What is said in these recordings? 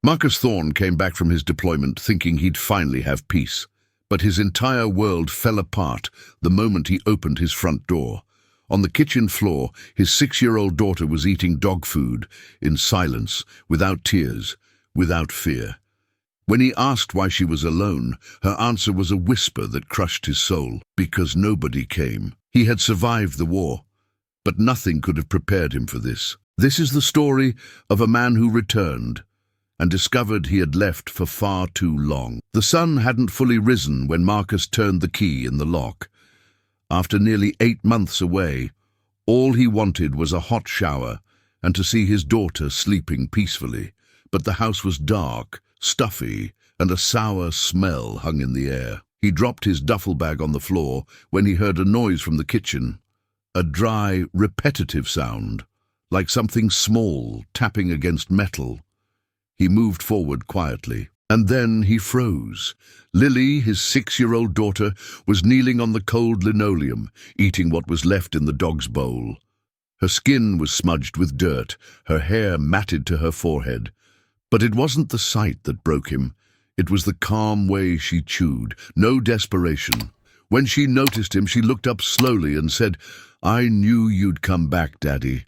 Marcus Thorne came back from his deployment thinking he'd finally have peace. But his entire world fell apart the moment he opened his front door. On the kitchen floor, his 6-year-old daughter was eating dog food, in silence, without tears, without fear. When he asked why she was alone, her answer was a whisper that crushed his soul. Because nobody came. He had survived the war, but nothing could have prepared him for this. This is the story of a man who returned and discovered he had left for far too long. The sun hadn't fully risen when Marcus turned the key in the lock. After nearly 8 months away, all he wanted was a hot shower and to see his daughter sleeping peacefully. But the house was dark, stuffy, and a sour smell hung in the air. He dropped his duffel bag on the floor when he heard a noise from the kitchen, a dry, repetitive sound, like something small tapping against metal. He moved forward quietly, and then he froze. Lily, his 6-year-old daughter, was kneeling on the cold linoleum, eating what was left in the dog's bowl. Her skin was smudged with dirt, her hair matted to her forehead. But it wasn't the sight that broke him. It was the calm way she chewed, no desperation. When she noticed him, she looked up slowly and said, "I knew you'd come back, Daddy.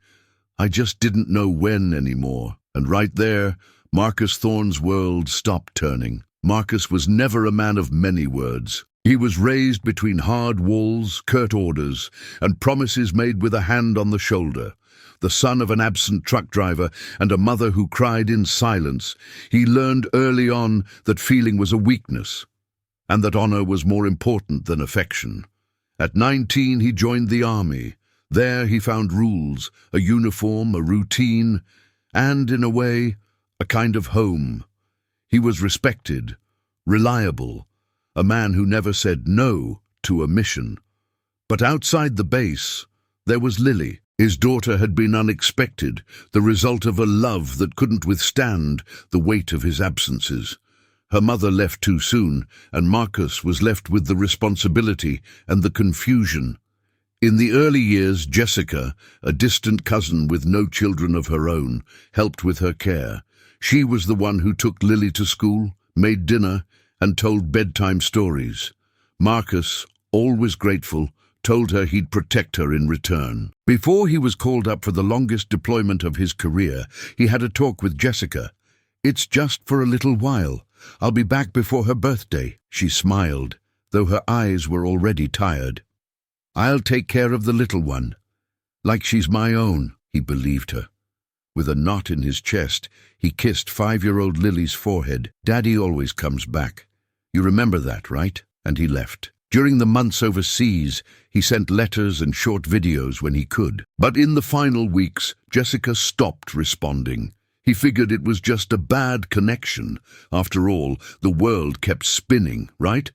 I just didn't know when anymore." And right there, Marcus Thorne's world stopped turning. Marcus was never a man of many words. He was raised between hard walls, curt orders, and promises made with a hand on the shoulder. The son of an absent truck driver and a mother who cried in silence, he learned early on that feeling was a weakness, and that honor was more important than affection. At 19, he joined the army. There he found rules, a uniform, a routine, and, in a way, a kind of home. He was respected, reliable, a man who never said no to a mission. But outside the base, there was Lily. His daughter had been unexpected, the result of a love that couldn't withstand the weight of his absences. Her mother left too soon, and Marcus was left with the responsibility and the confusion. In the early years, Jessica, a distant cousin with no children of her own, helped with her care. She was the one who took Lily to school, made dinner, and told bedtime stories. Marcus, always grateful, told her he'd protect her in return. Before he was called up for the longest deployment of his career, he had a talk with Jessica. "It's just for a little while. I'll be back before her birthday." She smiled, though her eyes were already tired. "I'll take care of the little one. Like she's my own," he believed her. With a knot in his chest, he kissed 5-year-old Lily's forehead. "Daddy always comes back. You remember that, right?" And he left. During the months overseas, he sent letters and short videos when he could. But in the final weeks, Jessica stopped responding. He figured it was just a bad connection. After all, the world kept spinning, right?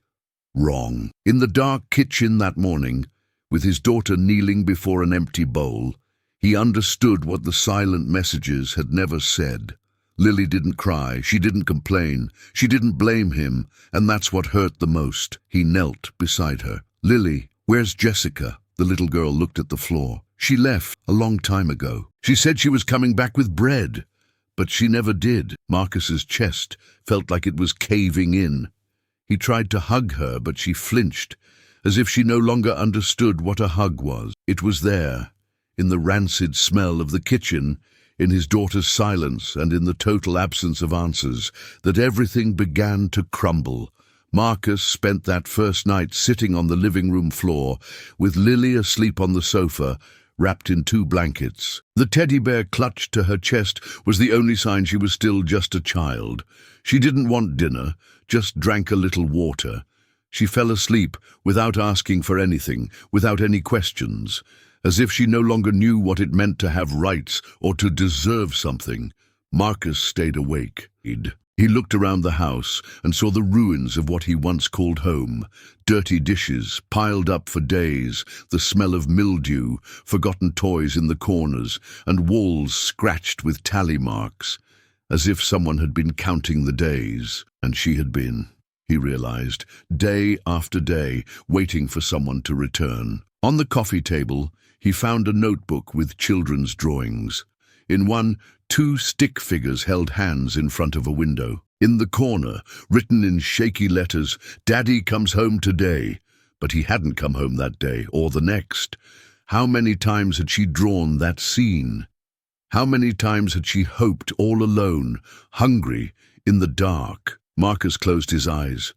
Wrong. In the dark kitchen that morning, with his daughter kneeling before an empty bowl, he understood what the silent messages had never said. Lily didn't cry, she didn't complain, she didn't blame him, and that's what hurt the most. He knelt beside her. "Lily, where's Jessica?" The little girl looked at the floor. "She left a long time ago. She said she was coming back with bread, but she never did." Marcus's chest felt like it was caving in. He tried to hug her, but she flinched, as if she no longer understood what a hug was. It was there, in the rancid smell of the kitchen, in his daughter's silence, and in the total absence of answers, that everything began to crumble. Marcus spent that first night sitting on the living room floor, with Lily asleep on the sofa, wrapped in 2 blankets. The teddy bear clutched to her chest was the only sign she was still just a child. She didn't want dinner, just drank a little water. She fell asleep without asking for anything, without any questions, as if she no longer knew what it meant to have rights or to deserve something. Marcus stayed awake. He looked around the house and saw the ruins of what he once called home. Dirty dishes piled up for days, the smell of mildew, forgotten toys in the corners, and walls scratched with tally marks, as if someone had been counting the days. And she had been, he realized, day after day, waiting for someone to return. On the coffee table, he found a notebook with children's drawings. In one, Two stick figures held hands in front of a window. In the corner, written in shaky letters, "Daddy comes home today." But he hadn't come home that day, or the next. How many times had she drawn that scene? How many times had she hoped, all alone, hungry, in the dark? Marcus closed his eyes.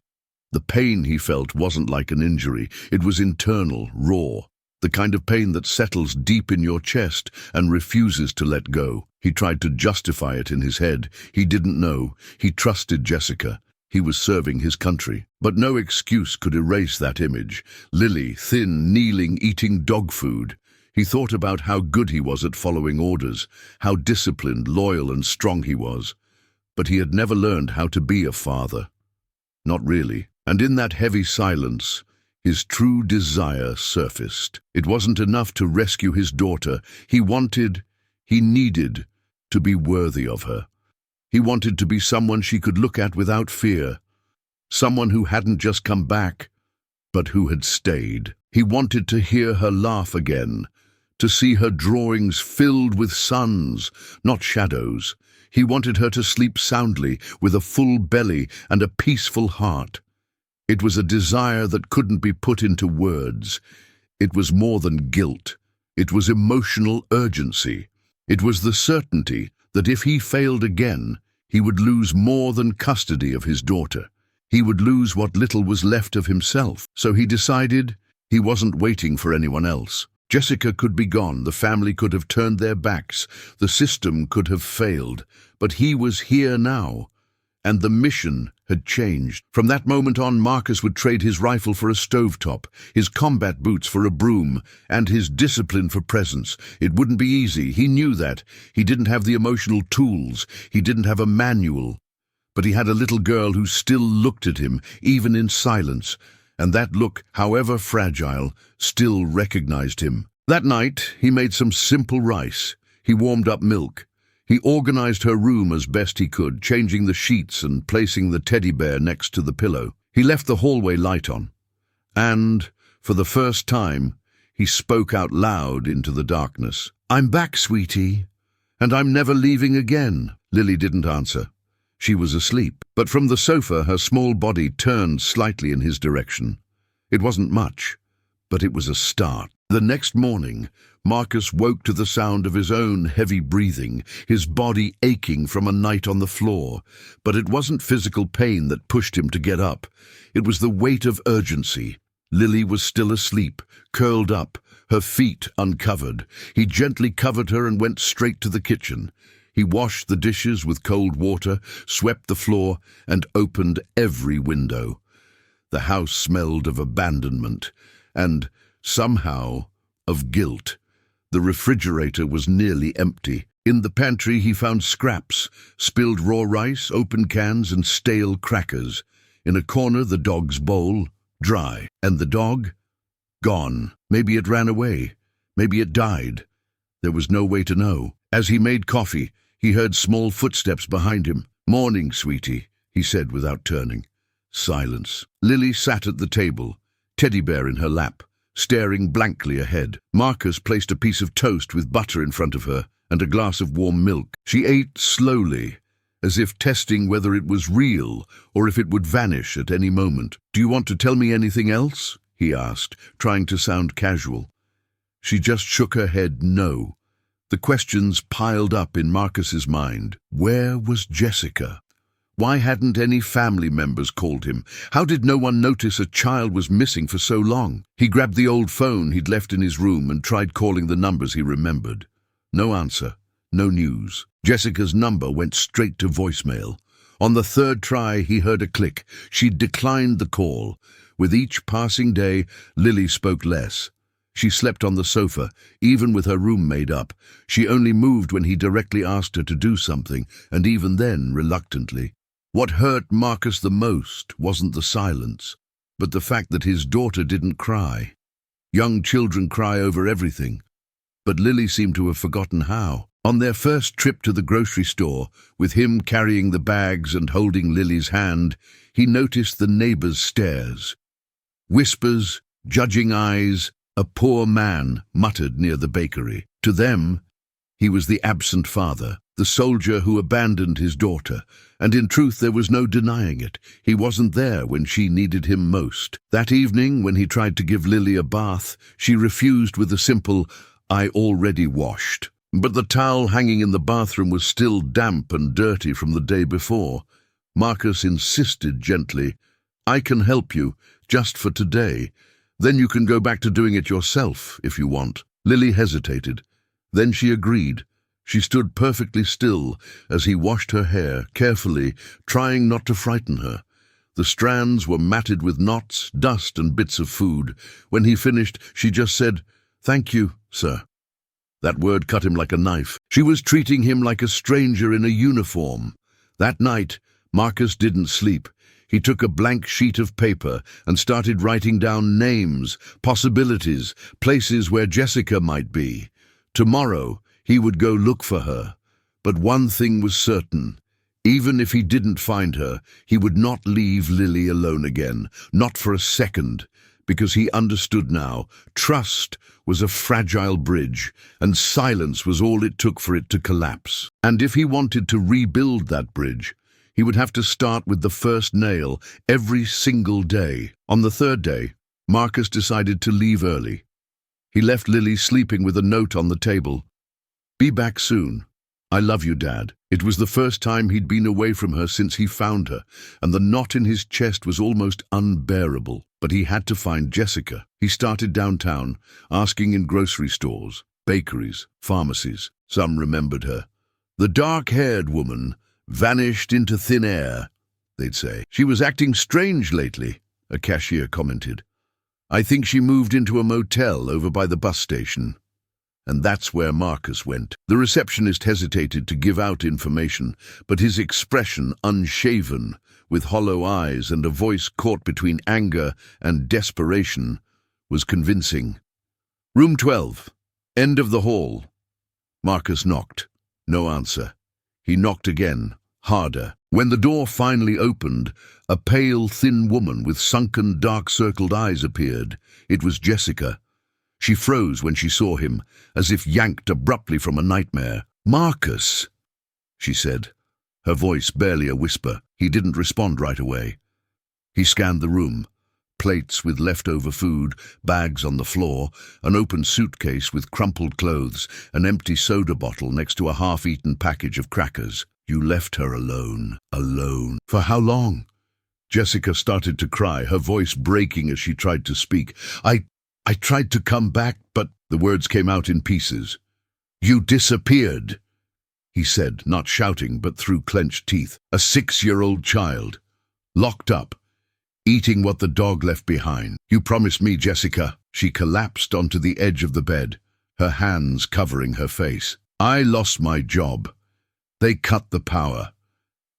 The pain he felt wasn't like an injury. It was internal, raw. The kind of pain that settles deep in your chest and refuses to let go. He tried to justify it in his head. He didn't know. He trusted Jessica. He was serving his country. But no excuse could erase that image. Lily, thin, kneeling, eating dog food. He thought about how good he was at following orders, how disciplined, loyal, and strong he was. But he had never learned how to be a father. Not really. And in that heavy silence, his true desire surfaced. It wasn't enough to rescue his daughter. He needed to be worthy of her. He wanted to be someone she could look at without fear. Someone who hadn't just come back, but who had stayed. He wanted to hear her laugh again, to see her drawings filled with suns, not shadows. He wanted her to sleep soundly, with a full belly and a peaceful heart. It was a desire that couldn't be put into words. It was more than guilt. It was emotional urgency. It was the certainty that if he failed again, he would lose more than custody of his daughter. He would lose what little was left of himself. So he decided he wasn't waiting for anyone else. Jessica could be gone, the family could have turned their backs, the system could have failed, but he was here now. And the mission had changed. From that moment on, Marcus would trade his rifle for a stovetop, his combat boots for a broom, and his discipline for presence. It wouldn't be easy. He knew that. He didn't have the emotional tools. He didn't have a manual. But he had a little girl who still looked at him, even in silence. And that look, however fragile, still recognized him. That night, he made some simple rice. He warmed up milk. He organized her room as best he could, changing the sheets and placing the teddy bear next to the pillow. He left the hallway light on. And, for the first time, he spoke out loud into the darkness. "I'm back, sweetie, and I'm never leaving again." Lily didn't answer. She was asleep, but from the sofa her small body turned slightly in his direction. It wasn't much, but it was a start. The next morning, Marcus woke to the sound of his own heavy breathing, his body aching from a night on the floor. But it wasn't physical pain that pushed him to get up. It was the weight of urgency. Lily was still asleep, curled up, her feet uncovered. He gently covered her and went straight to the kitchen. He washed the dishes with cold water, swept the floor, and opened every window. The house smelled of abandonment, and, somehow, of guilt. The refrigerator was nearly empty. In the pantry he found scraps, spilled raw rice, open cans, and stale crackers. In a corner the dog's bowl, dry. And the dog? Gone. Maybe it ran away. Maybe it died. There was no way to know. As he made coffee, he heard small footsteps behind him. "Morning, sweetie," he said without turning. Silence. Lily sat at the table, teddy bear in her lap, staring blankly ahead. Marcus placed a piece of toast with butter in front of her and a glass of warm milk. She ate slowly, as if testing whether it was real or if it would vanish at any moment. "Do you want to tell me anything else?" he asked, trying to sound casual. She just shook her head no. The questions piled up in Marcus's mind. Where was Jessica? Why hadn't any family members called him? How did no one notice a child was missing for so long? He grabbed the old phone he'd left in his room and tried calling the numbers he remembered. No answer, no news. Jessica's number went straight to voicemail. On the third try, he heard a click. She'd declined the call. With each passing day, Lily spoke less. She slept on the sofa, even with her room made up. She only moved when he directly asked her to do something, and even then reluctantly. What hurt Marcus the most wasn't the silence, but the fact that his daughter didn't cry. Young children cry over everything, but Lily seemed to have forgotten how. On their first trip to the grocery store, with him carrying the bags and holding Lily's hand, he noticed the neighbors' stares. Whispers, judging eyes, a poor man muttered near the bakery. To them, He was the absent father, the soldier who abandoned his daughter, and in truth there was no denying it. He wasn't there when she needed him most. That evening, when he tried to give Lily a bath, she refused with a simple, "I already washed." But the towel hanging in the bathroom was still damp and dirty from the day before. Marcus insisted gently, "I can help you, just for today. Then you can go back to doing it yourself, if you want." Lily hesitated. Then she agreed. She stood perfectly still as he washed her hair, carefully, trying not to frighten her. The strands were matted with knots, dust, and bits of food. When he finished, she just said, "Thank you, sir." That word cut him like a knife. She was treating him like a stranger in a uniform. That night, Marcus didn't sleep. He took a blank sheet of paper and started writing down names, possibilities, places where Jessica might be. Tomorrow, he would go look for her. But one thing was certain. Even if he didn't find her, he would not leave Lily alone again, not for a second, because he understood now. Trust was a fragile bridge, and silence was all it took for it to collapse. And if he wanted to rebuild that bridge, he would have to start with the first nail every single day. On the third day, Marcus decided to leave early. He left Lily sleeping with a note on the table. "Be back soon. I love you, Dad." It was the first time he'd been away from her since he found her, and the knot in his chest was almost unbearable. But he had to find Jessica. He started downtown, asking in grocery stores, bakeries, pharmacies. Some remembered her. "The dark-haired woman vanished into thin air," they'd say. "She was acting strange lately," a cashier commented. "I think she moved into a motel over by the bus station." And that's where Marcus went. The receptionist hesitated to give out information, but his expression, unshaven, with hollow eyes and a voice caught between anger and desperation, was convincing. "Room 12, end of the hall." Marcus knocked. No answer. He knocked again, harder. When the door finally opened, a pale, thin woman with sunken, dark-circled eyes appeared. It was Jessica. She froze when she saw him, as if yanked abruptly from a nightmare. "Marcus," she said, her voice barely a whisper. He didn't respond right away. He scanned the room. Plates with leftover food, bags on the floor, an open suitcase with crumpled clothes, an empty soda bottle next to a half-eaten package of crackers. "You left her alone. Alone. For how long?" Jessica started to cry, her voice breaking as she tried to speak. I tried to come back, but..." The words came out in pieces. "You disappeared," he said, not shouting, but through clenched teeth. "A 6-year-old child. Locked up. Eating what the dog left behind. You promised me, Jessica." She collapsed onto the edge of the bed, her hands covering her face. "I lost my job. They cut the power.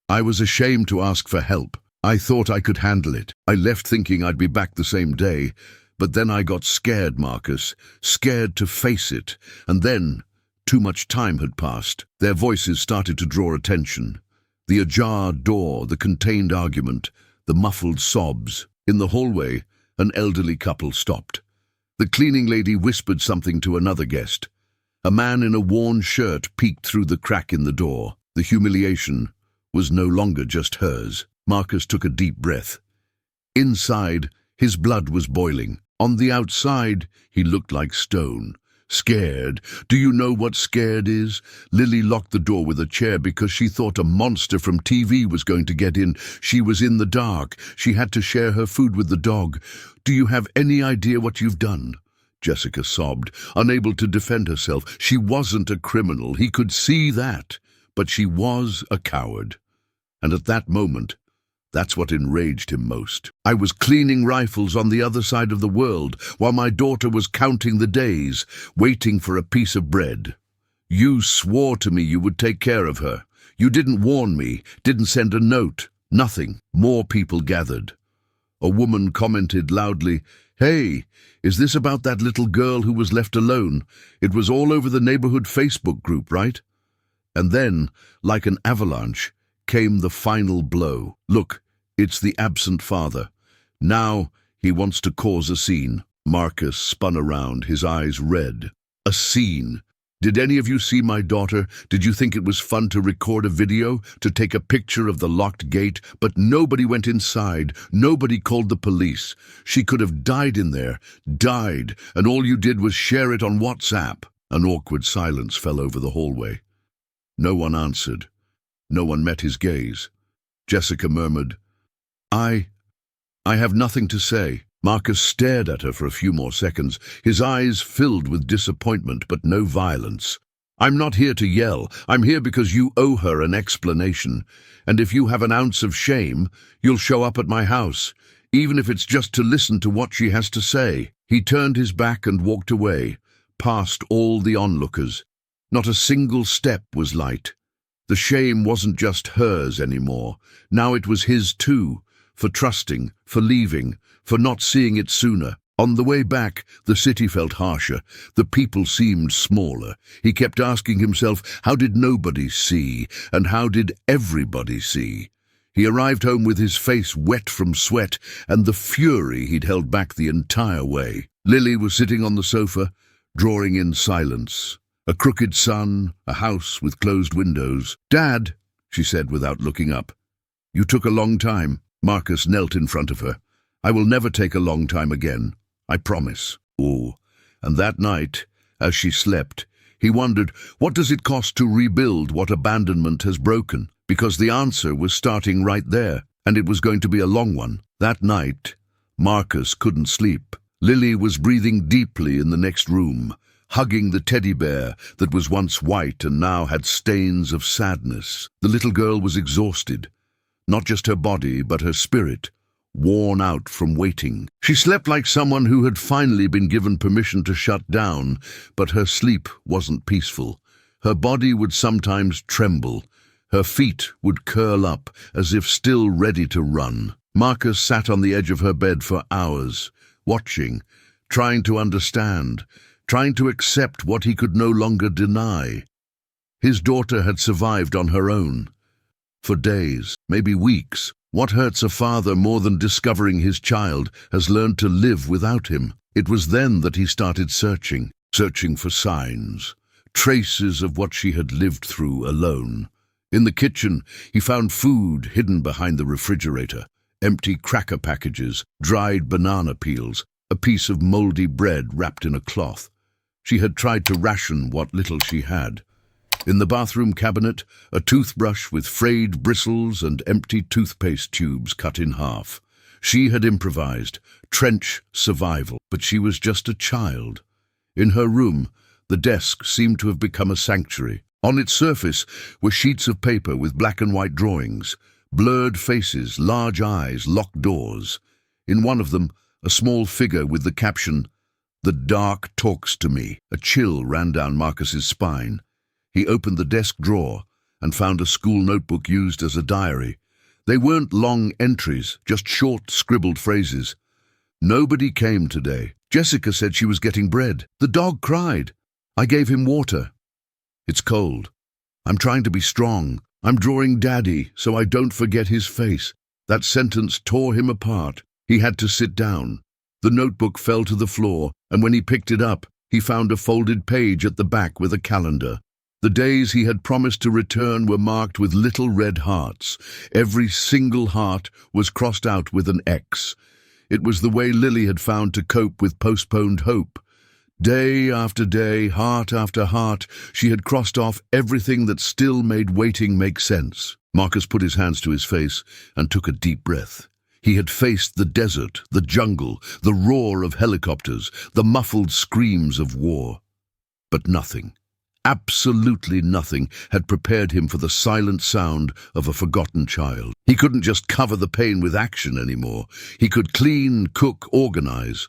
I was ashamed to ask for help. I thought I could handle it. I left thinking I'd be back the same day. But then I got scared, Marcus, scared to face it. And then, too much time had passed. Their voices started to draw attention. The ajar door, the contained argument, the muffled sobs. In the hallway, an elderly couple stopped. The cleaning lady whispered something to another guest. A man in a worn shirt peeked through the crack in the door. The humiliation was no longer just hers. Marcus took a deep breath. Inside, his blood was boiling. On the outside, he looked like stone. Scared. Do you know what scared is? Lily locked the door with a chair because she thought a monster from TV was going to get in. She was in the dark. She had to share her food with the dog. "Do you have any idea what you've done?" Jessica sobbed, unable to defend herself. She wasn't a criminal. He could see that. But she was a coward. And at that moment, that's what enraged him most. "I was cleaning rifles on the other side of the world while my daughter was counting the days, waiting for a piece of bread. You swore to me you would take care of her. You didn't warn me, didn't send a note, nothing." More people gathered. A woman commented loudly, "Hey, is this about that little girl who was left alone? It was all over the neighborhood Facebook group, right?" And then, like an avalanche, came the final blow. "Look, it's the absent father. Now he wants to cause a scene." Marcus spun around, his eyes red. A scene. Did any of you see my daughter? Did you think it was fun to record a video, to take a picture of the locked gate? But nobody went inside. Nobody called the police. She could have died in there. Died. And all you did was share it on WhatsApp. An awkward silence fell over the hallway. No one answered. No one met his gaze. Jessica murmured, I have nothing to say. Marcus stared at her for a few more seconds, his eyes filled with disappointment but no violence. I'm not here to yell. I'm here because you owe her an explanation. And if you have an ounce of shame, you'll show up at my house, even if it's just to listen to what she has to say. He turned his back and walked away, past all the onlookers. Not a single step was light. The shame wasn't just hers anymore. Now it was his too, for trusting, for leaving, for not seeing it sooner. On the way back, the city felt harsher. The people seemed smaller. He kept asking himself, how did nobody see, and how did everybody see? He arrived home with his face wet from sweat and the fury he'd held back the entire way. Lily was sitting on the sofa, drawing in silence. A crooked sun, a house with closed windows. Dad, she said without looking up. You took a long time. Marcus knelt in front of her. I will never take a long time again. I promise. Oh, and that night, as she slept, he wondered, what does it cost to rebuild what abandonment has broken? Because the answer was starting right there, and it was going to be a long one. That night, Marcus couldn't sleep. Lily was breathing deeply in the next room, hugging the teddy bear that was once white and now had stains of sadness. The little girl was exhausted, not just her body, but her spirit, worn out from waiting. She slept like someone who had finally been given permission to shut down, but her sleep wasn't peaceful. Her body would sometimes tremble. Her feet would curl up as if still ready to run. Marcus sat on the edge of her bed for hours, watching, trying to understand, trying to accept what he could no longer deny. His daughter had survived on her own. For days, maybe weeks. What hurts a father more than discovering his child has learned to live without him? It was then that he started searching for signs, traces of what she had lived through alone. In the kitchen, he found food hidden behind the refrigerator, empty cracker packages, dried banana peels, a piece of moldy bread wrapped in a cloth. She had tried to ration what little she had. In the bathroom cabinet, a toothbrush with frayed bristles and empty toothpaste tubes cut in half. She had improvised, trench survival, but she was just a child. In her room, the desk seemed to have become a sanctuary. On its surface were sheets of paper with black and white drawings, blurred faces, large eyes, locked doors. In one of them, a small figure with the caption, "The dark talks to me." A chill ran down Marcus's spine. He opened the desk drawer and found a school notebook used as a diary. They weren't long entries, just short, scribbled phrases. Nobody came today. Jessica said she was getting bread. The dog cried. I gave him water. It's cold. I'm trying to be strong. I'm drawing Daddy so I don't forget his face. That sentence tore him apart. He had to sit down. The notebook fell to the floor, and when he picked it up, he found a folded page at the back with a calendar. The days he had promised to return were marked with little red hearts. Every single heart was crossed out with an X. It was the way Lily had found to cope with postponed hope. Day after day, heart after heart, she had crossed off everything that still made waiting make sense. Marcus put his hands to his face and took a deep breath. He had faced the desert, the jungle, the roar of helicopters, the muffled screams of war. But nothing, absolutely nothing, had prepared him for the silent sound of a forgotten child. He couldn't just cover the pain with action anymore. He could clean, cook, organize.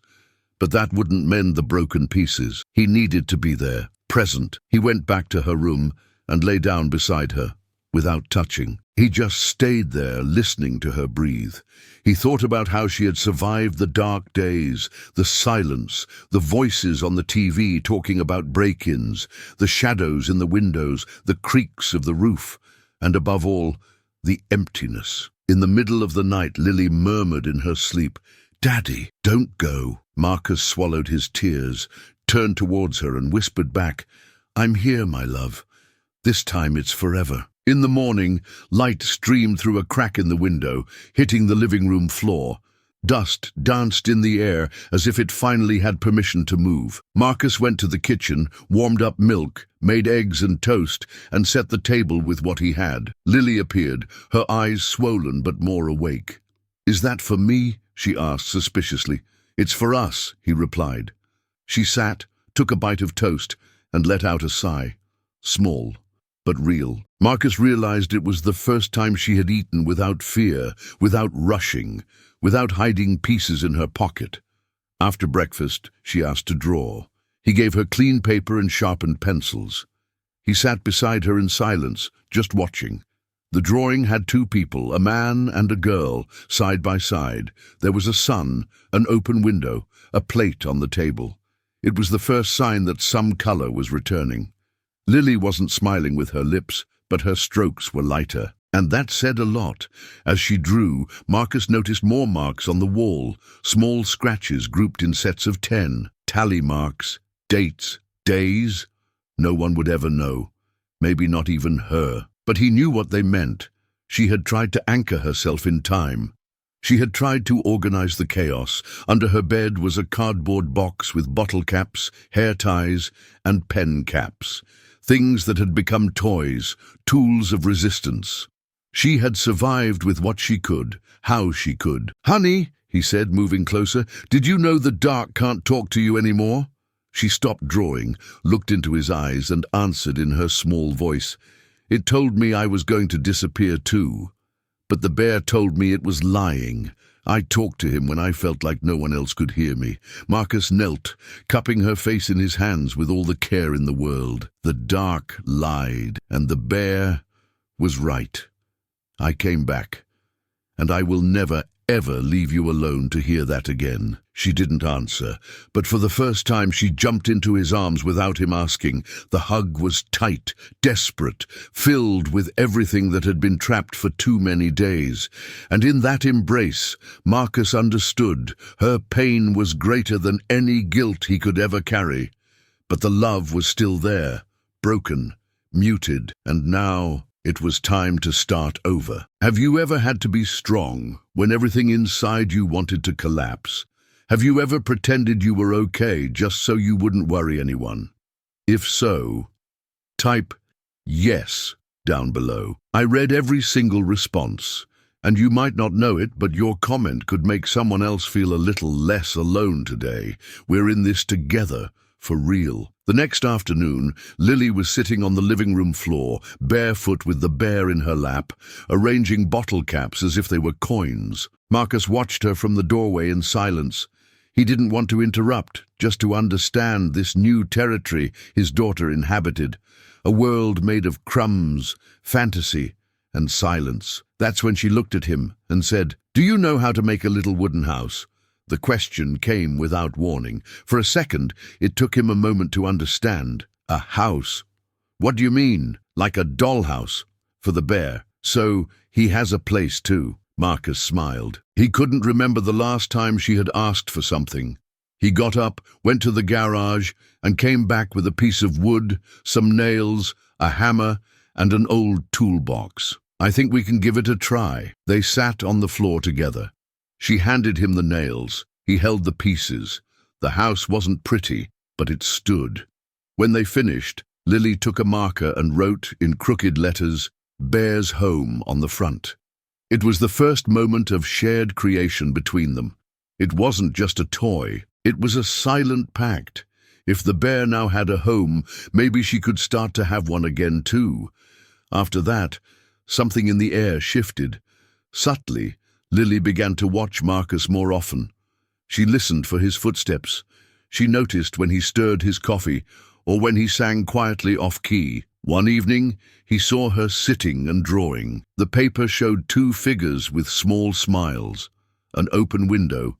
But that wouldn't mend the broken pieces. He needed to be there, present. He went back to her room and lay down beside her, without touching. He just stayed there, listening to her breathe. He thought about how she had survived the dark days, the silence, the voices on the TV talking about break-ins, the shadows in the windows, the creaks of the roof, and above all, the emptiness. In the middle of the night, Lily murmured in her sleep, "Daddy, don't go." Marcus swallowed his tears, turned towards her and whispered back, I'm here, my love. This time it's forever. In the morning, light streamed through a crack in the window, hitting the living room floor. Dust danced in the air as if it finally had permission to move. Marcus went to the kitchen, warmed up milk, made eggs and toast, and set the table with what he had. Lily appeared, her eyes swollen but more awake. "Is that for me?" she asked suspiciously. "It's for us," he replied. She sat, took a bite of toast, and let out a sigh. Small, but real. Marcus realized it was the first time she had eaten without fear, without rushing, without hiding pieces in her pocket. After breakfast, she asked to draw. He gave her clean paper and sharpened pencils. He sat beside her in silence, just watching. The drawing had two people, a man and a girl, side by side. There was a sun, an open window, a plate on the table. It was the first sign that some color was returning. Lily wasn't smiling with her lips, but her strokes were lighter. And that said a lot. As she drew, Marcus noticed more marks on the wall, small scratches grouped in sets of 10, tally marks, dates, days. No one would ever know, maybe not even her. But he knew what they meant. She had tried to anchor herself in time. She had tried to organize the chaos. Under her bed was a cardboard box with bottle caps, hair ties, and pen caps. Things that had become toys, tools of resistance. She had survived with what she could, how she could. "Honey," he said, moving closer, "did you know the dark can't talk to you anymore?" She stopped drawing, looked into his eyes, and answered in her small voice, "It told me I was going to disappear too. But the bear told me it was lying. I talked to him when I felt like no one else could hear me." Marcus knelt, cupping her face in his hands with all the care in the world. The dark lied, and the bear was right. "I came back, and I will never, ever leave you alone to hear that again." She didn't answer, but for the first time she jumped into his arms without him asking. The hug was tight, desperate, filled with everything that had been trapped for too many days. And in that embrace, Marcus understood her pain was greater than any guilt he could ever carry. But the love was still there, broken, muted, and now it was time to start over. Have you ever had to be strong when everything inside you wanted to collapse? Have you ever pretended you were okay just so you wouldn't worry anyone? If so, type yes down below. I read every single response, and you might not know it, but your comment could make someone else feel a little less alone today. We're in this together, for real. The next afternoon, Lily was sitting on the living room floor, barefoot with the bear in her lap, arranging bottle caps as if they were coins. Marcus watched her from the doorway in silence. He didn't want to interrupt, just to understand this new territory his daughter inhabited, a world made of crumbs, fantasy, and silence. That's when she looked at him and said, "Do you know how to make a little wooden house?" The question came without warning. For a second, it took him a moment to understand. A house? What do you mean? Like a dollhouse? For the bear. So he has a place too. Marcus smiled. He couldn't remember the last time she had asked for something. He got up, went to the garage, and came back with a piece of wood, some nails, a hammer, and an old toolbox. "I think we can give it a try." They sat on the floor together. She handed him the nails. He held the pieces. The house wasn't pretty, but it stood. When they finished, Lily took a marker and wrote, in crooked letters, "Bear's Home" on the front. It was the first moment of shared creation between them. It wasn't just a toy. It was a silent pact. If the bear now had a home, maybe she could start to have one again too. After that, something in the air shifted. Subtly, Lily began to watch Marcus more often. She listened for his footsteps. She noticed when he stirred his coffee or when he sang quietly off-key. One evening, he saw her sitting and drawing. The paper showed two figures with small smiles, an open window,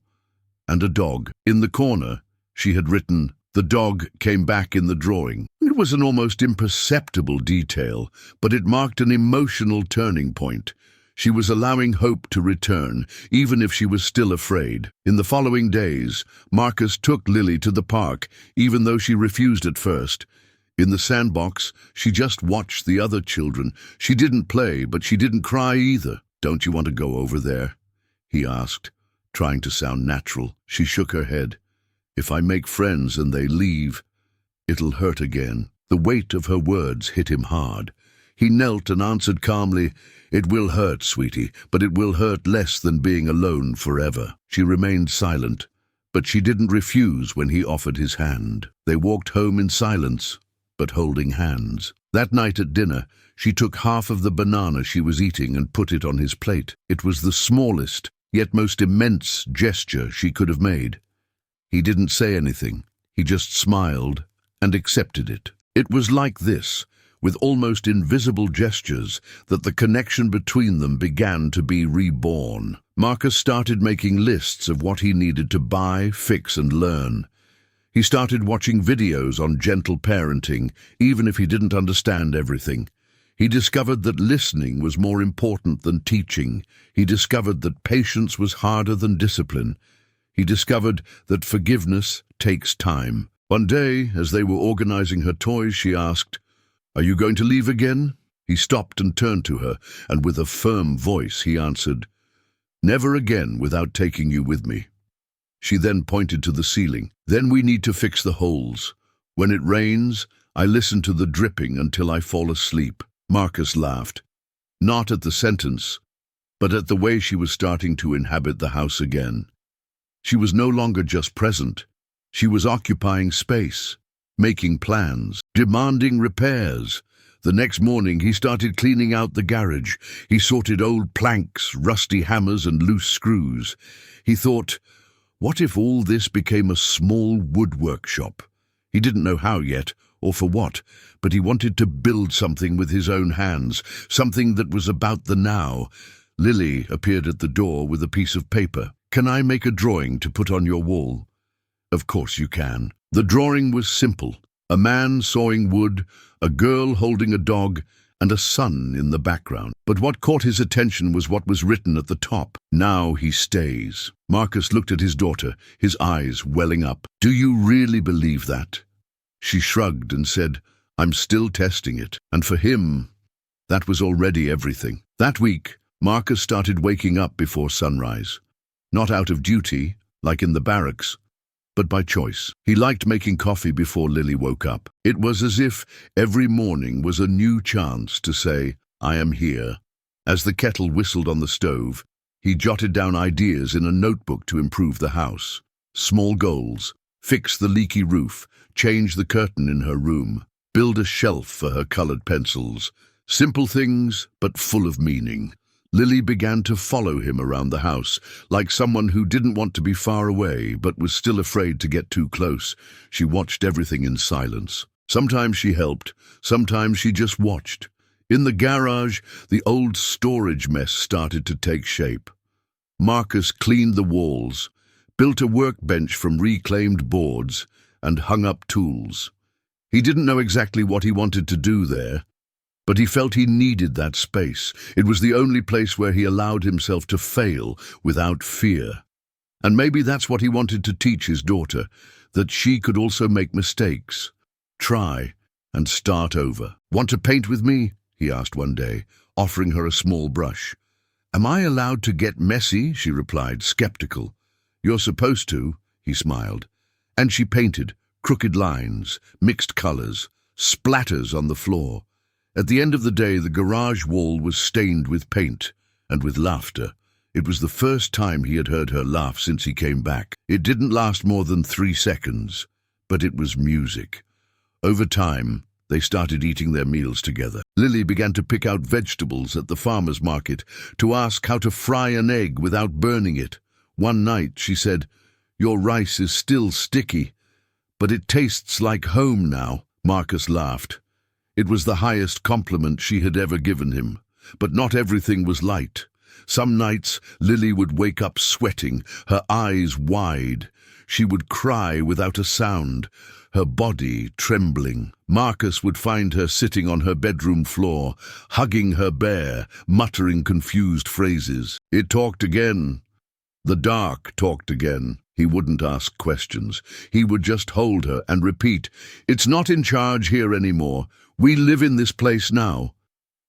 and a dog. In the corner, she had written, "The dog came back in the drawing." It was an almost imperceptible detail, but it marked an emotional turning point. She was allowing hope to return, even if she was still afraid. In the following days, Marcus took Lily to the park, even though she refused at first. In the sandbox, she just watched the other children. She didn't play, but she didn't cry either. "Don't you want to go over there?" he asked, trying to sound natural. She shook her head. "If I make friends and they leave, it'll hurt again." The weight of her words hit him hard. He knelt and answered calmly, "It will hurt, sweetie, but it will hurt less than being alone forever." She remained silent, but she didn't refuse when he offered his hand. They walked home in silence, but holding hands. That night at dinner, she took half of the banana she was eating and put it on his plate. It was the smallest, yet most immense gesture she could have made. He didn't say anything. He just smiled and accepted it. It was like this, with almost invisible gestures, that the connection between them began to be reborn. Marcus started making lists of what he needed to buy, fix, and learn. He started watching videos on gentle parenting, even if he didn't understand everything. He discovered that listening was more important than teaching. He discovered that patience was harder than discipline. He discovered that forgiveness takes time. One day, as they were organizing her toys, she asked, "Are you going to leave again?" He stopped and turned to her, and with a firm voice he answered, "Never again without taking you with me." She then pointed to the ceiling. "Then we need to fix the holes. When it rains, I listen to the dripping until I fall asleep." Marcus laughed, not at the sentence, but at the way she was starting to inhabit the house again. She was no longer just present. She was occupying space, making plans, demanding repairs. The next morning he started cleaning out the garage. He sorted old planks, rusty hammers, and loose screws. He thought, what if all this became a small wood workshop? He didn't know how yet, or for what, but he wanted to build something with his own hands, something that was about the now. Lily appeared at the door with a piece of paper. "Can I make a drawing to put on your wall?" "Of course you can." The drawing was simple. A man sawing wood, a girl holding a dog, and a sun in the background. But what caught his attention was what was written at the top. "Now he stays." Marcus looked at his daughter, his eyes welling up. "Do you really believe that?" She shrugged and said, "I'm still testing it." And for him, that was already everything. That week, Marcus started waking up before sunrise. Not out of duty, like in the barracks, but by choice. He liked making coffee before Lily woke up. It was as if every morning was a new chance to say, "I am here." As the kettle whistled on the stove, he jotted down ideas in a notebook to improve the house. Small goals: fix the leaky roof, change the curtain in her room, build a shelf for her colored pencils. Simple things, but full of meaning. Lily began to follow him around the house, like someone who didn't want to be far away, but was still afraid to get too close. She watched everything in silence. Sometimes she helped, sometimes she just watched. In the garage, the old storage mess started to take shape. Marcus cleaned the walls, built a workbench from reclaimed boards, and hung up tools. He didn't know exactly what he wanted to do there, but he felt he needed that space. It was the only place where he allowed himself to fail without fear. And maybe that's what he wanted to teach his daughter, that she could also make mistakes, try, and start over. "Want to paint with me?" he asked one day, offering her a small brush. "Am I allowed to get messy?" she replied, skeptical. "You're supposed to," he smiled. And she painted, crooked lines, mixed colors, splatters on the floor. At the end of the day, the garage wall was stained with paint and with laughter. It was the first time he had heard her laugh since he came back. It didn't last more than 3 seconds, but it was music. Over time, they started eating their meals together. Lily began to pick out vegetables at the farmer's market, to ask how to fry an egg without burning it. One night, she said, "Your rice is still sticky, but it tastes like home now." Marcus laughed. It was the highest compliment she had ever given him. But not everything was light. Some nights, Lily would wake up sweating, her eyes wide. She would cry without a sound, her body trembling. Marcus would find her sitting on her bedroom floor, hugging her bear, muttering confused phrases. It talked again. The dark talked again. He wouldn't ask questions. He would just hold her and repeat, "It's not in charge here anymore. We live in this place now."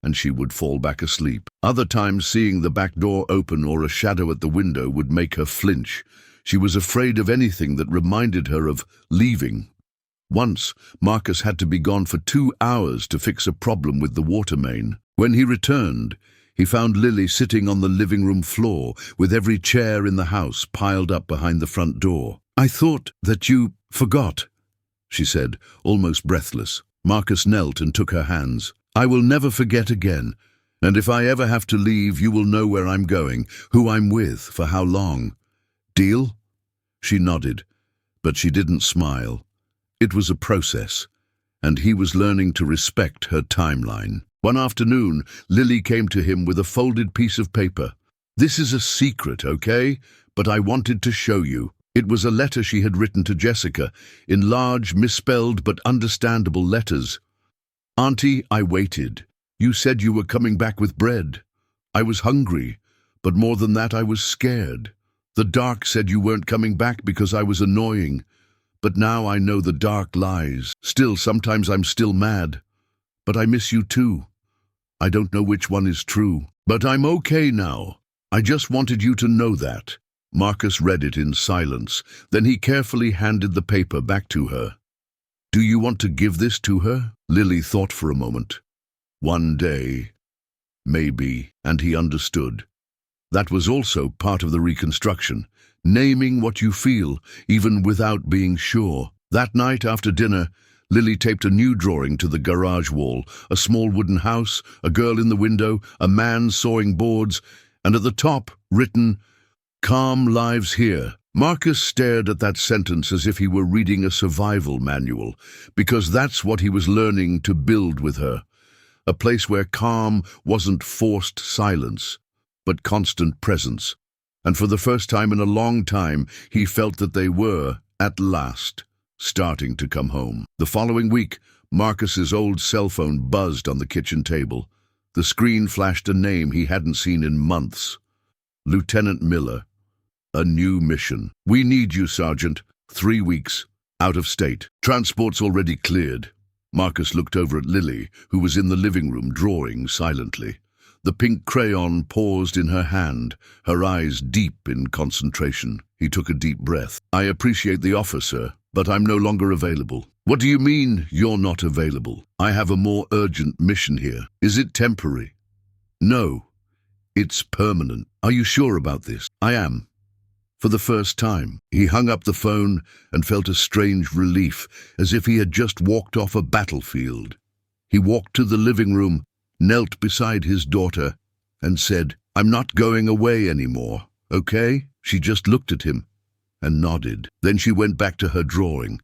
And she would fall back asleep. Other times, seeing the back door open or a shadow at the window would make her flinch. She was afraid of anything that reminded her of leaving. Once, Marcus had to be gone for 2 hours to fix a problem with the water main. When he returned, he found Lily sitting on the living room floor with every chair in the house piled up behind the front door. "I thought that you forgot," she said, almost breathless. Marcus knelt and took her hands. "I will never forget again, and if I ever have to leave, you will know where I'm going, who I'm with, for how long. Deal?" She nodded, but she didn't smile. It was a process, and he was learning to respect her timeline. One afternoon, Lily came to him with a folded piece of paper. "This is a secret, okay? But I wanted to show you." It was a letter she had written to Jessica, in large, misspelled but understandable letters. "Auntie, I waited. You said you were coming back with bread. I was hungry, but more than that, I was scared. The dark said you weren't coming back because I was annoying. But now I know the dark lies. Still, sometimes I'm still mad. But I miss you too. I don't know which one is true. But I'm okay now. I just wanted you to know that." Marcus read it in silence. Then he carefully handed the paper back to her. "Do you want to give this to her?" Lily thought for a moment. One day, maybe, and he understood. That was also part of the reconstruction, naming what you feel, even without being sure. That night after dinner, Lily taped a new drawing to the garage wall, a small wooden house, a girl in the window, a man sawing boards, and at the top, written, "Calm lives here." Marcus stared at that sentence as if he were reading a survival manual, because that's what he was learning to build with her. A place where calm wasn't forced silence, but constant presence. And for the first time in a long time, he felt that they were, at last, starting to come home. The following week, Marcus's old cell phone buzzed on the kitchen table. The screen flashed a name he hadn't seen in months. Lieutenant Miller. "A new mission. We need you, Sergeant. 3 weeks. Out of state. Transport's already cleared." Marcus looked over at Lily, who was in the living room drawing silently. The pink crayon paused in her hand, her eyes deep in concentration. He took a deep breath. "I appreciate the offer, sir, but I'm no longer available." "What do you mean you're not available? I have a more urgent mission here." "Is it temporary?" "No, it's permanent." "Are you sure about this?" "I am." For the first time, he hung up the phone and felt a strange relief, as if he had just walked off a battlefield. He walked to the living room, knelt beside his daughter, and said, "I'm not going away anymore, okay?" She just looked at him and nodded. Then she went back to her drawing.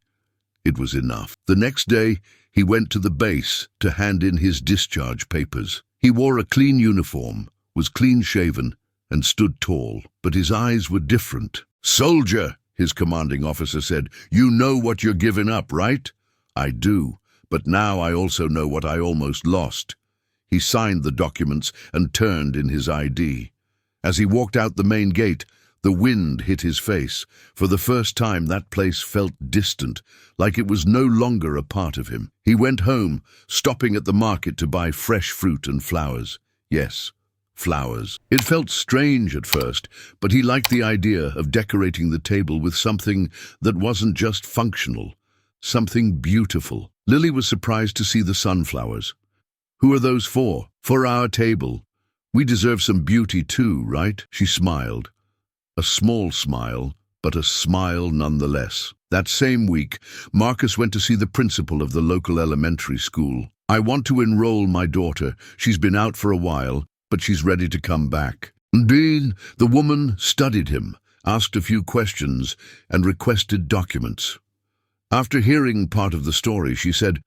It was enough. The next day, he went to the base to hand in his discharge papers. He wore a clean uniform, was clean-shaven, and stood tall, but his eyes were different. "Soldier," his commanding officer said, "you know what you're giving up, right?" "I do, but now I also know what I almost lost." He signed the documents and turned in his ID. As he walked out the main gate, the wind hit his face. For the first time, that place felt distant, like it was no longer a part of him. He went home, stopping at the market to buy fresh fruit and flowers. Yes, flowers. It felt strange at first, but he liked the idea of decorating the table with something that wasn't just functional, something beautiful. Lily was surprised to see the sunflowers. "Who are those for?" "For our table. We deserve some beauty too, right?" She smiled. A small smile, but a smile nonetheless. That same week, Marcus went to see the principal of the local elementary school. "I want to enroll my daughter. She's been out for a while, but she's ready to come back." Indeed, the woman studied him, asked a few questions, and requested documents. After hearing part of the story, she said,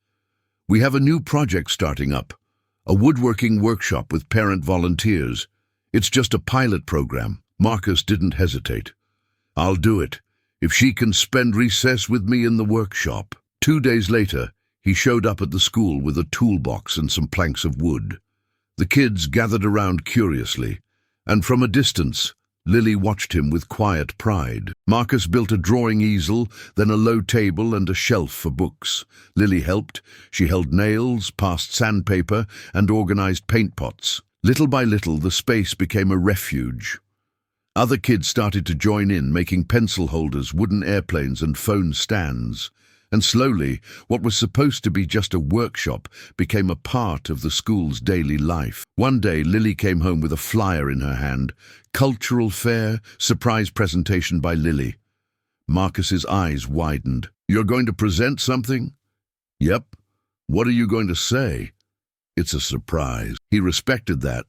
"We have a new project starting up, a woodworking workshop with parent volunteers. It's just a pilot program." Marcus didn't hesitate. "I'll do it, if she can spend recess with me in the workshop." 2 days later, he showed up at the school with a toolbox and some planks of wood. The kids gathered around curiously, and from a distance, Lily watched him with quiet pride. Marcus built a drawing easel, then a low table and a shelf for books. Lily helped. She held nails, passed sandpaper, and organized paint pots. Little by little, the space became a refuge. Other kids started to join in, making pencil holders, wooden airplanes, and phone stands. And slowly, what was supposed to be just a workshop became a part of the school's daily life. One day, Lily came home with a flyer in her hand. Cultural fair, surprise presentation by Lily. Marcus's eyes widened. "You're going to present something?" "Yep. What are you going to say?" "It's a surprise." He respected that,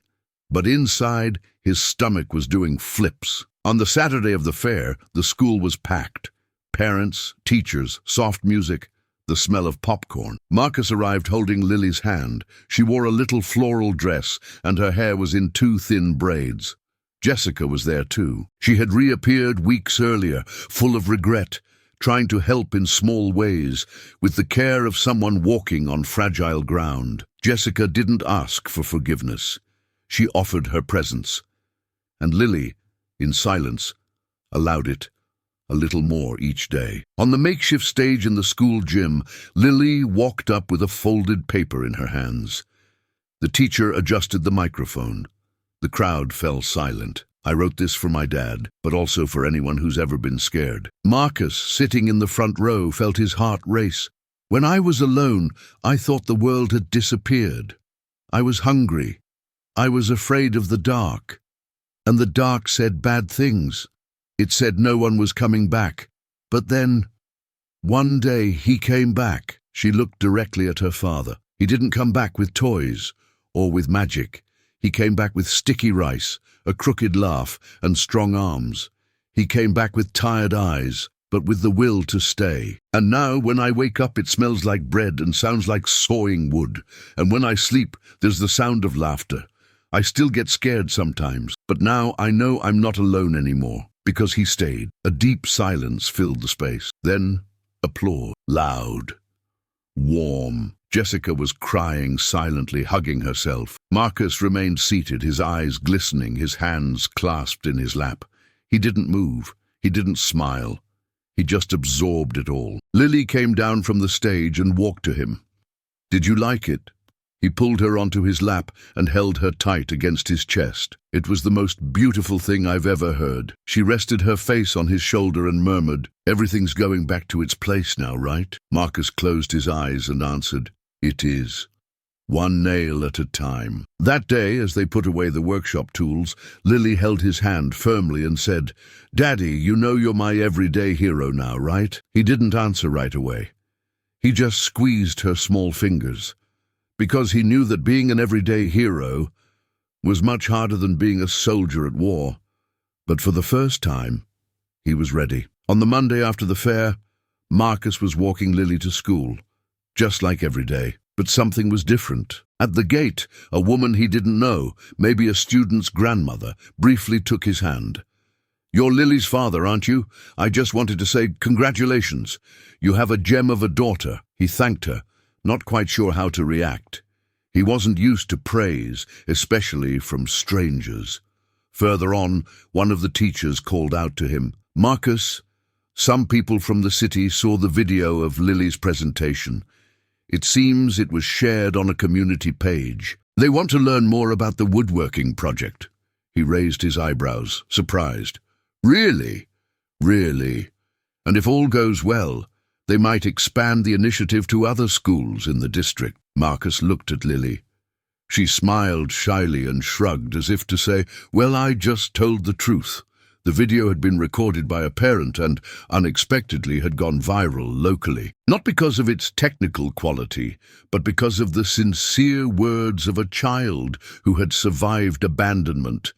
but inside, his stomach was doing flips. On the Saturday of the fair, the school was packed. Parents, teachers, soft music, the smell of popcorn. Marcus arrived holding Lily's hand. She wore a little floral dress, and her hair was in 2 thin braids. Jessica was there too. She had reappeared weeks earlier, full of regret, trying to help in small ways, with the care of someone walking on fragile ground. Jessica didn't ask for forgiveness. She offered her presence. And Lily, in silence, allowed it. A little more each day. On the makeshift stage in the school gym, Lily walked up with a folded paper in her hands. The teacher adjusted the microphone. The crowd fell silent. "I wrote this for my dad, but also for anyone who's ever been scared." Marcus, sitting in the front row, felt his heart race. "When I was alone, I thought the world had disappeared. I was hungry. I was afraid of the dark. And the dark said bad things. It said no one was coming back. But then, one day, he came back." She looked directly at her father. "He didn't come back with toys or with magic. He came back with sticky rice, a crooked laugh, and strong arms. He came back with tired eyes, but with the will to stay. And now, when I wake up, it smells like bread and sounds like sawing wood. And when I sleep, there's the sound of laughter. I still get scared sometimes, but now I know I'm not alone anymore. Because he stayed." A deep silence filled the space. Then, applause. Loud. Warm. Jessica was crying silently, hugging herself. Marcus remained seated, his eyes glistening, his hands clasped in his lap. He didn't move. He didn't smile. He just absorbed it all. Lily came down from the stage and walked to him. "Did you like it?" He pulled her onto his lap and held her tight against his chest. "It was the most beautiful thing I've ever heard." She rested her face on his shoulder and murmured, "Everything's going back to its place now, right?" Marcus closed his eyes and answered, "It is. One nail at a time." That day, as they put away the workshop tools, Lily held his hand firmly and said, "Daddy, you know you're my everyday hero now, right?" He didn't answer right away. He just squeezed her small fingers, because he knew that being an everyday hero was much harder than being a soldier at war. But for the first time, he was ready. On the Monday after the fair, Marcus was walking Lily to school, just like every day. But something was different. At the gate, a woman he didn't know, maybe a student's grandmother, briefly took his hand. "You're Lily's father, aren't you? I just wanted to say congratulations. You have a gem of a daughter." He thanked her, not quite sure how to react. He wasn't used to praise, especially from strangers. Further on, one of the teachers called out to him, "Marcus, some people from the city saw the video of Lily's presentation. It seems it was shared on a community page. They want to learn more about the woodworking project." He raised his eyebrows, surprised. "Really? Really? And if all goes well, they might expand the initiative to other schools in the district." Marcus looked at Lily. She smiled shyly and shrugged as if to say, "Well, I just told the truth." The video had been recorded by a parent and, unexpectedly, had gone viral locally. Not because of its technical quality, but because of the sincere words of a child who had survived abandonment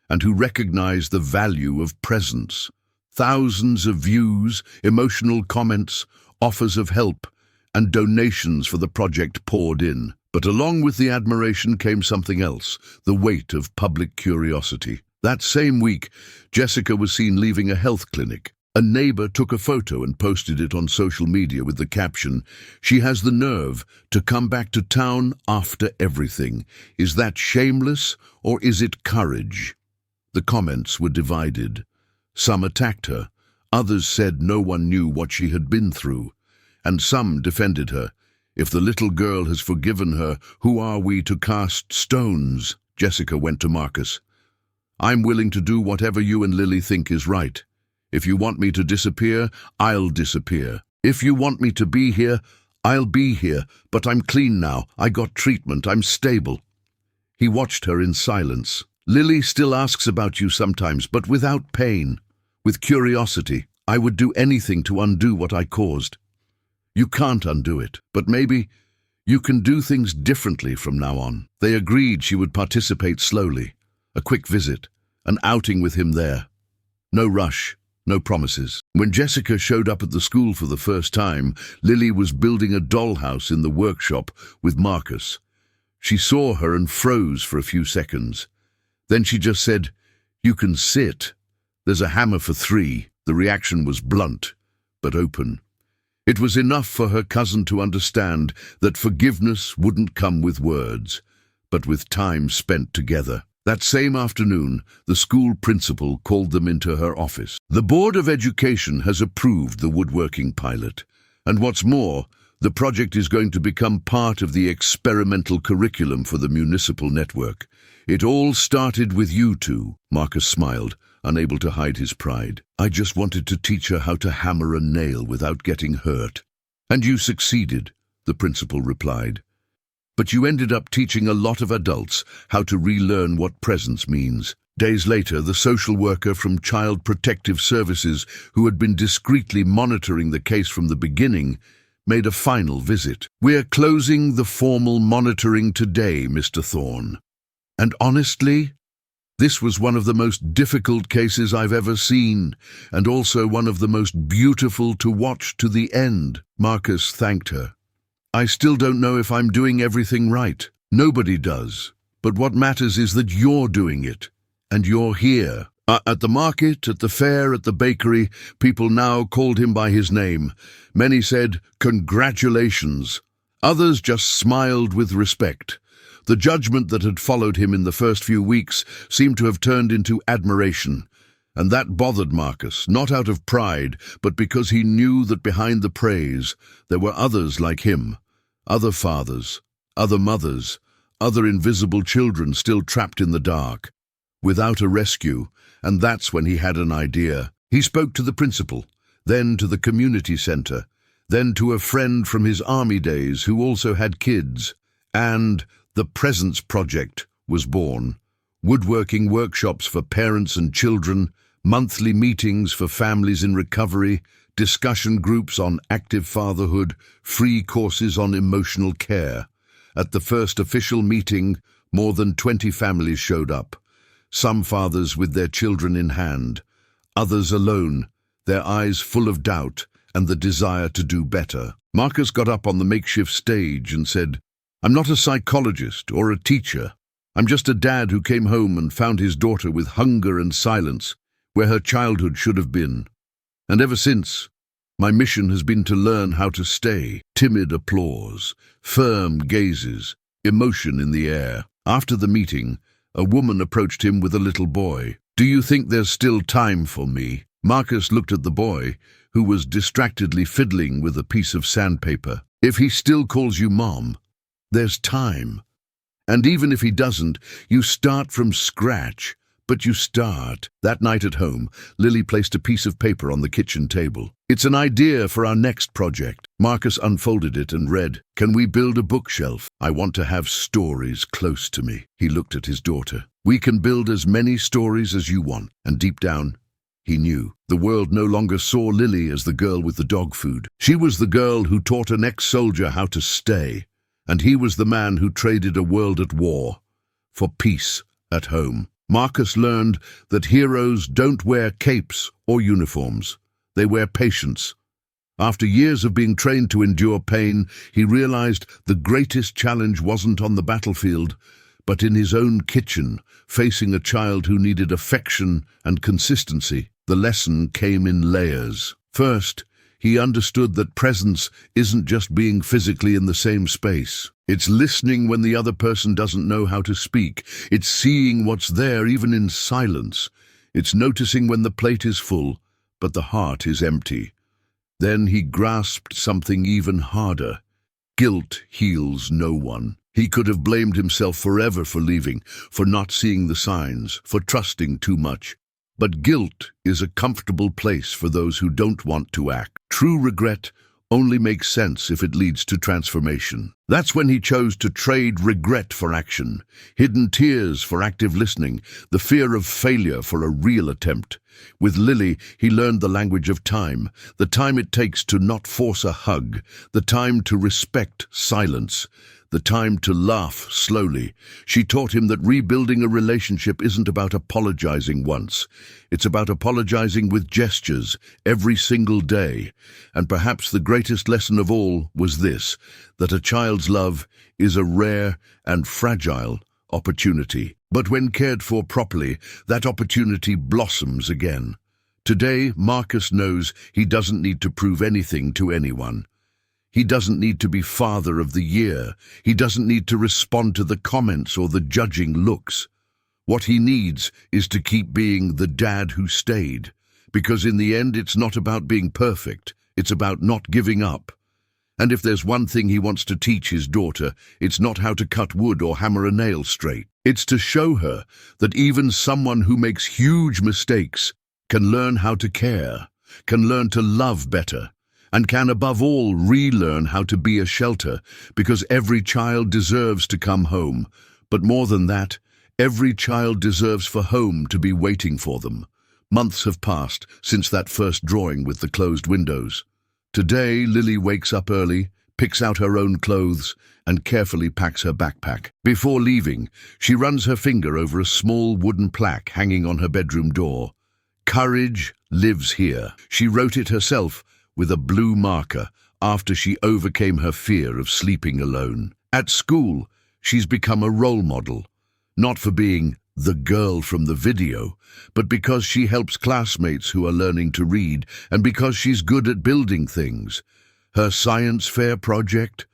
and who recognized the value of presence. Thousands of views, emotional comments, offers of help, and donations for the project poured in. But along with the admiration came something else, the weight of public curiosity. That same week, Jessica was seen leaving a health clinic. A neighbor took a photo and posted it on social media with the caption, "She has the nerve to come back to town after everything. Is that shameless or is it courage?" The The comments were divided. Some attacked her, others said no one knew what she had been through, and some defended her. If the little girl has forgiven her, who are we to cast stones? Jessica went to Marcus. I'm willing to do whatever you and Lily think is right. If you want me to disappear, I'll disappear. If you want me to be here, I'll be here, but I'm clean now. I got treatment. I'm stable. He watched her in silence. Lily still asks about you sometimes, but without pain, with curiosity. I would do anything to undo what I caused. You can't undo it, but maybe you can do things differently from now on. They agreed she would participate slowly. A quick visit, an outing with him there. No rush, no promises. When Jessica showed up at the school for the first time, Lily was building a dollhouse in the workshop with Marcus. She saw her and froze for a few seconds. Then she just said, "You can sit. There's a hammer for 3. The reaction was blunt, but open. It was enough for her cousin to understand that forgiveness wouldn't come with words, but with time spent together. That same afternoon, the school principal called them into her office. The Board of Education has approved the woodworking pilot, and what's more, the project is going to become part of the experimental curriculum for the municipal network. It all started with you two." Marcus smiled, unable to hide his pride. "I just wanted to teach her how to hammer a nail without getting hurt." "And you succeeded," the principal replied. "But you ended up teaching a lot of adults how to relearn what presence means." Days later, the social worker from Child Protective Services, who had been discreetly monitoring the case from the beginning, made a final visit. "We're closing the formal monitoring today, Mr. Thorne. And honestly, this was one of the most difficult cases I've ever seen, and also one of the most beautiful to watch to the end." Marcus thanked her. "I still don't know if I'm doing everything right. Nobody does. But what matters is that you're doing it, and you're here." At the market, at the fair, at the bakery, people now called him by his name. Many said, "Congratulations." Others just smiled with respect. The judgment that had followed him in the first few weeks seemed to have turned into admiration, and that bothered Marcus, not out of pride, but because he knew that behind the praise there were others like him, other fathers, other mothers, other invisible children still trapped in the dark, without a rescue. And that's when he had an idea. He spoke to the principal, then to the community center, then to a friend from his army days who also had kids, and the Presence Project was born. Woodworking workshops for parents and children, monthly meetings for families in recovery, discussion groups on active fatherhood, free courses on emotional care. At the first official meeting, more than 20 families showed up. Some fathers with their children in hand, others alone, their eyes full of doubt and the desire to do better. Marcus got up on the makeshift stage and said, "I'm not a psychologist or a teacher. I'm just a dad who came home and found his daughter with hunger and silence where her childhood should have been. And ever since, my mission has been to learn how to stay." Timid applause, firm gazes, emotion in the air. After the meeting, a woman approached him with a little boy. "Do you think there's still time for me?" Marcus looked at the boy, who was distractedly fiddling with a piece of sandpaper. "If he still calls you Mom, there's time. And even if he doesn't, you start from scratch, but you start." That night at home, Lily placed a piece of paper on the kitchen table. "It's an idea for our next project." Marcus unfolded it and read, "Can we build a bookshelf? I want to have stories close to me." He looked at his daughter. "We can build as many stories as you want." And deep down, he knew the world no longer saw Lily as the girl with the dog food. She was the girl who taught an ex-soldier how to stay, and he was the man who traded a world at war for peace at home. Marcus learned that heroes don't wear capes or uniforms. They wear patience. After years of being trained to endure pain, he realized the greatest challenge wasn't on the battlefield, but in his own kitchen, facing a child who needed affection and consistency. The lesson came in layers. First, He understood that presence isn't just being physically in the same space. It's listening when the other person doesn't know how to speak. It's seeing what's there even in silence. It's noticing when the plate is full, but the heart is empty. Then he grasped something even harder. Guilt heals no one. He could have blamed himself forever for leaving, for not seeing the signs, for trusting too much. But guilt is a comfortable place for those who don't want to act. True regret only makes sense if it leads to transformation. That's when he chose to trade regret for action, hidden tears for active listening, the fear of failure for a real attempt. With Lily, he learned the language of time, the time it takes to not force a hug, the time to respect silence, the time to laugh slowly. She taught him that rebuilding a relationship isn't about apologizing once. It's about apologizing with gestures every single day. And perhaps the greatest lesson of all was this, that a child's love is a rare and fragile opportunity. But when cared for properly, that opportunity blossoms again. Today, Marcus knows he doesn't need to prove anything to anyone. He doesn't need to be Father of the Year. He doesn't need to respond to the comments or the judging looks. What he needs is to keep being the dad who stayed. Because in the end, it's not about being perfect. It's about not giving up. And if there's one thing he wants to teach his daughter, it's not how to cut wood or hammer a nail straight. It's to show her that even someone who makes huge mistakes can learn how to care, can learn to love better, and can above all relearn how to be a shelter, because every child deserves to come home. But more than that, every child deserves for home to be waiting for them. Months have passed since that first drawing with the closed windows. Today, Lily wakes up early, picks out her own clothes, and carefully packs her backpack. Before leaving, she runs her finger over a small wooden plaque hanging on her bedroom door. Courage lives here. She wrote it herself with a blue marker after she overcame her fear of sleeping alone. At school, she's become a role model, not for being the girl from the video, but because she helps classmates who are learning to read, and because she's good at building things. Her science fair project,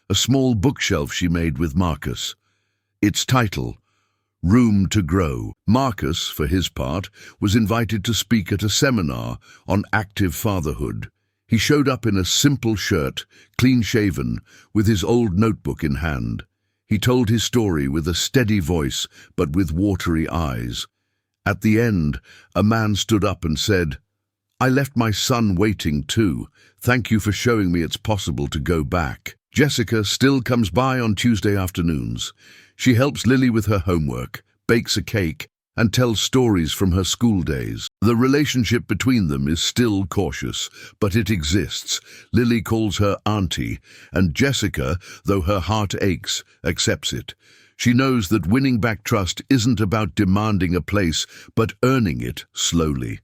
a small bookshelf she made with Marcus. Its title, Room to Grow. Marcus, for his part, was invited to speak at a seminar on active fatherhood. He showed up in a simple shirt, clean-shaven, with his old notebook in hand. He told his story with a steady voice, but with watery eyes. At the end, a man stood up and said, "I left my son waiting too. Thank you for showing me it's possible to go back." Jessica still comes by on Tuesday afternoons. She helps Lily with her homework, bakes a cake, and tells stories from her school days. The relationship between them is still cautious, but it exists. Lily calls her auntie, and Jessica, though her heart aches, accepts it. She knows that winning back trust isn't about demanding a place, but earning it slowly.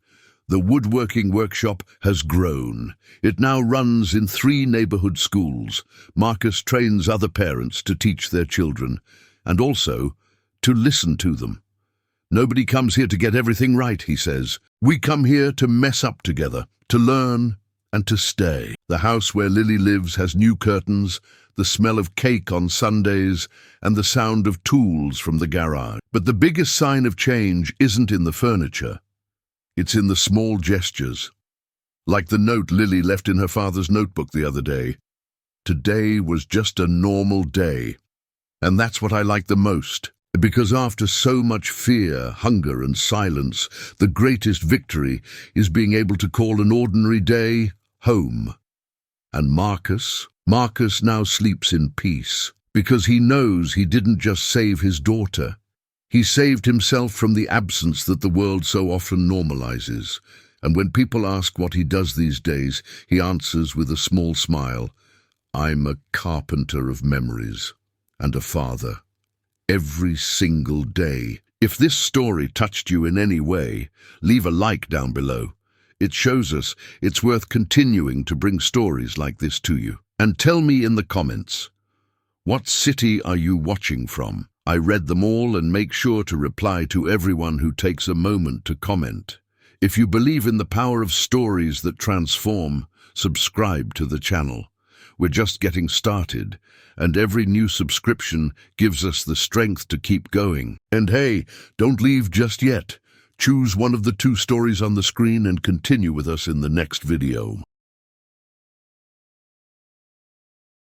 The woodworking workshop has grown. It now runs in 3 neighborhood schools. Marcus trains other parents to teach their children, and also to listen to them. "Nobody comes here to get everything right," he says. "We come here to mess up together, to learn and to stay." The house where Lily lives has new curtains, the smell of cake on Sundays, and the sound of tools from the garage. But the biggest sign of change isn't in the furniture. It's in the small gestures. Like the note Lily left in her father's notebook the other day. Today was just a normal day. And that's what I like the most. Because after so much fear, hunger, and silence, the greatest victory is being able to call an ordinary day home. And Marcus now sleeps in peace, because he knows he didn't just save his daughter. He saved himself from the absence that the world so often normalizes. And when people ask what he does these days, he answers with a small smile, "I'm a carpenter of memories and a father." Every single day. If this story touched you in any way, leave a like down below. It shows us it's worth continuing to bring stories like this to you. And tell me in the comments, what city are you watching from? I read them all and make sure to reply to everyone who takes a moment to comment. If you believe in the power of stories that transform, subscribe to the channel. We're just getting started, and every new subscription gives us the strength to keep going. And hey, don't leave just yet. Choose one of the 2 stories on the screen and continue with us in the next video.